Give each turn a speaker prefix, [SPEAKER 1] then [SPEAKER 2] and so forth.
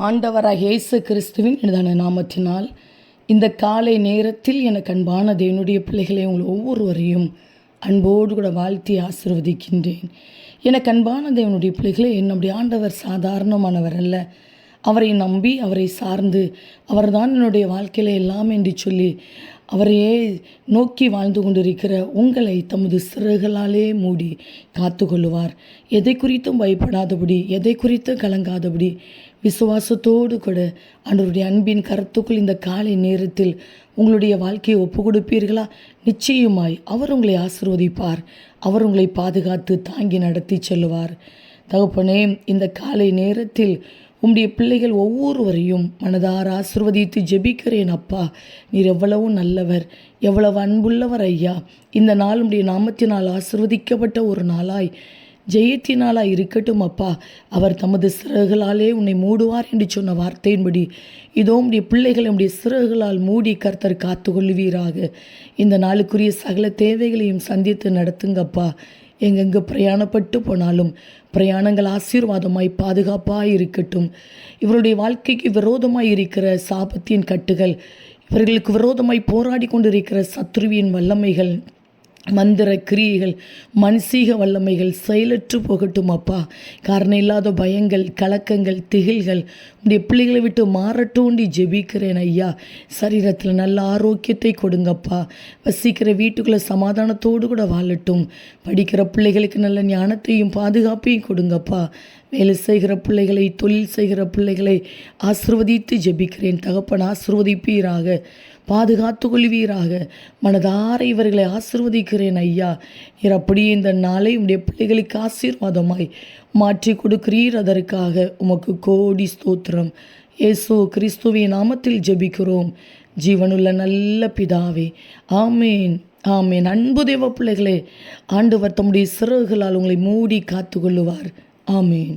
[SPEAKER 1] ஆண்டவராக இயேசு கிறிஸ்துவின் இனிதான நாமத்தினால் இந்த காலை நேரத்தில் எனக்கு அன்பான தேவனுடைய பிள்ளைகளை உங்கள் ஒவ்வொருவரையும் அன்போடு கூட வாழ்த்தி ஆசீர்வதிக்கின்றேன். எனக்கு அன்பான தேவனுடைய பிள்ளைகளை என்னுடைய ஆண்டவர் சாதாரணமானவர் அல்ல. அவரை நம்பி அவரை சார்ந்து அவர்தான் என்னுடைய வாழ்க்கையில் எல்லாம் என்று சொல்லி அவரையே நோக்கி வாழ்ந்து கொண்டிருக்கிற உங்களை தமது சிறகுகளாலே மூடி காத்து கொள்ளுவார். எதை குறித்தும் பயப்படாதபடி, எதை குறித்தும் கலங்காதபடி விசுவாசத்தோடு கூட ஆண்டவருடைய அன்பின் கருத்துக்குள் இந்த காலை நேரத்தில் உங்களுடைய வாழ்க்கையை ஒப்பு கொடுப்பீர்களா? நிச்சயமாய் அவர் உங்களை ஆசீர்வதிப்பார். அவர் உங்களை பாதுகாத்து தாங்கி நடத்தி செல்லுவார். தகப்பனே, இந்த காலை நேரத்தில் உம்முடைய பிள்ளைகள் ஒவ்வொருவரையும் மனதார ஆசீர்வதித்து ஜெபிக்கிறேன். அப்பா, நீர் எவ்வளவு நல்லவர், எவ்வளவு அன்புள்ளவர் ஐயா. இந்த நாள் உம்முடைய நாமத்தினால் ஆசீர்வதிக்கப்பட்ட ஒரு நாளாய், ஜெயத்தினாலாய் இருக்கட்டும் அப்பா. அவர் தமது சிறகுகளாலே உன்னை மூடுவார் என்று சொன்ன வார்த்தையின்படி இதோ உம்முடைய பிள்ளைகளை உம்முடைய சிறகுகளால் மூடி கர்த்தர் காத்து கொள்வீராக. இந்த நாளுக்குரிய சகல தேவைகளையும் சந்தித்து நடத்துங்கப்பா. எங்கெங்கே பிரயாணப்பட்டு போனாலும் பிரயாணங்கள் ஆசீர்வாதமாய் பாதுகாப்பாக இருக்கட்டும். இவருடைய வாழ்க்கைக்கு விரோதமாய் இருக்கிற சாபத்தின் கட்டுகள், இவர்களுக்கு விரோதமாய் போராடி கொண்டிருக்கிற சத்ருவின் வல்லமைகள், மந்திர கிரியைகள், மனசீக வல்லமைகள் செயலற்று போகட்டும் அப்பா. காரணம் இல்லாத பயங்கள், கலக்கங்கள், திகில்கள் உடைய பிள்ளைகளை விட்டு மாறட்டும்டி ஜெபிக்கிறேன் ஐயா. சரீரத்தில் நல்ல ஆரோக்கியத்தை கொடுங்கப்பா. வசிக்கிற வீட்டுக்குள்ளே சமாதானத்தோடு கூட வாழட்டும். படிக்கிற பிள்ளைகளுக்கு நல்ல ஞானத்தையும் பாதுகாப்பையும் கொடுங்கப்பா. வேலை செய்கிற பிள்ளைகளை, தொழில் செய்கிற பிள்ளைகளை ஆசீர்வதித்து ஜெபிக்கிறேன். தகப்பன் ஆசீர்வதிப்பீராக, பாதுகாத்து கொள்வீராக. மனதார இவர்களை ஆசீர்வதிக்கிறேன் ஐயா. நீர் அப்படியே இந்த நாளை உடைய பிள்ளைகளுக்கு ஆசீர்வாதமாய் மாற்றி கொடுக்கிறீர். அதற்காக உமக்கு கோடி ஸ்தோத்திரம். இயேசு கிறிஸ்துவின் நாமத்தில் ஜெபிக்கிறோம் ஜீவனுள்ள நல்ல பிதாவே, ஆமேன், ஆமேன். அன்பு தேவ பிள்ளைகளே, ஆண்டவர் தம்முடைய சிறகுகளால் உங்களை மூடி காத்து கொள்ளுவார். ஆமேன்.